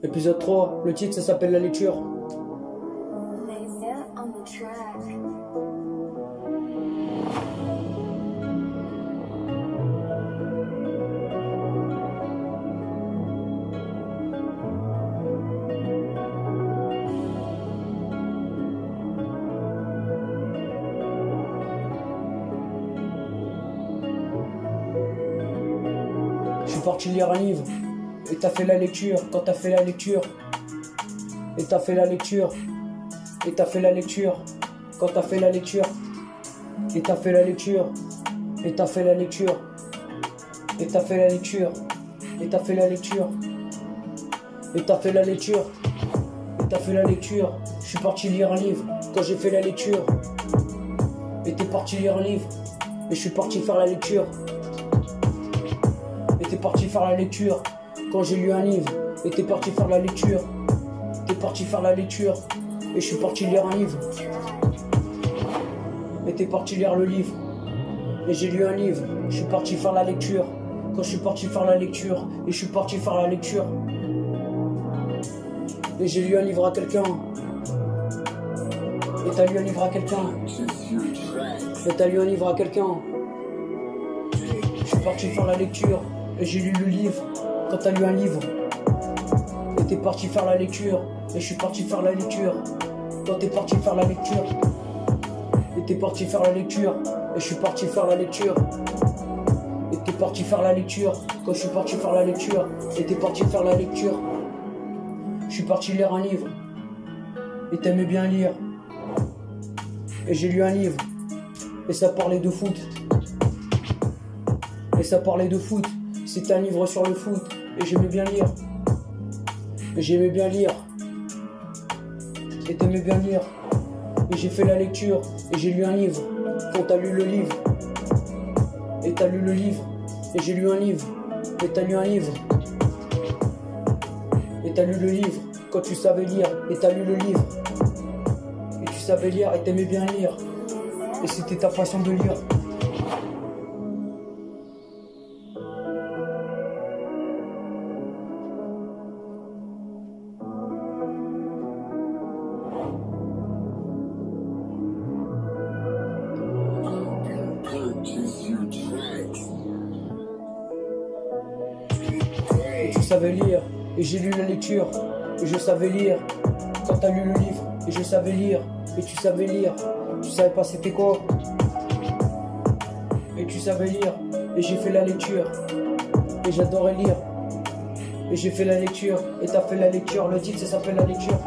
Épisode 3, le titre ça s'appelle la lecture. Je suis parti lire un livre. Et t'as fait la lecture, quand t'as fait la lecture. Et t'as fait la lecture. Et t'as fait la lecture. Quand t'as fait la lecture. Et t'as fait la lecture. Et t'as fait la lecture. Et t'as fait la lecture. Et t'as fait la lecture. Et t'as fait la lecture. Et t'as fait la lecture. Je suis parti lire un livre quand j'ai fait la lecture. Et t'es parti lire un livre. Et je suis parti faire la lecture. Et t'es parti faire la lecture. Quand j'ai lu un livre, et t'es parti faire la lecture. T'es parti faire la lecture. Et je suis parti lire un livre. Et t'es parti lire le livre. Et j'ai lu un livre. Je suis parti faire la lecture. Quand je suis parti faire la lecture. Et je suis parti faire la lecture. Et j'ai lu un livre à quelqu'un. Et t'as lu un livre à quelqu'un. Et t'as lu un livre à quelqu'un. Je suis parti faire la lecture. Et j'ai lu le livre. Quand t'as lu un livre, et t'es parti faire la lecture, et je suis parti faire la lecture. Quand t'es parti faire la lecture, et t'es parti faire la lecture, et je suis parti faire la lecture. Et t'es parti faire la lecture, quand je suis parti faire la lecture, et t'es parti faire la lecture. Je suis parti lire un livre, et t'aimais bien lire. Et j'ai lu un livre, et ça parlait de foot. Et ça parlait de foot. C'était un livre sur le foot. Et j'aimais bien lire. Et j'aimais bien lire. Et t'aimais bien lire. Et j'ai fait la lecture. Et j'ai lu un livre. Quand t'as lu le livre. Et t'as lu le livre. Et j'ai lu un livre. Et t'as lu un livre. Et t'as lu le livre. Quand tu savais lire. Et t'as lu le livre. Et tu savais lire. Et t'aimais bien lire. Et c'était ta façon de lire. Et tu savais lire, et j'ai lu la lecture, et je savais lire. Quand t'as lu le livre, et je savais lire, et tu savais lire. Tu savais pas c'était quoi. Et tu savais lire, et j'ai fait la lecture, et j'adorais lire. Et j'ai fait la lecture, et t'as fait la lecture. Le titre ça s'appelle la lecture.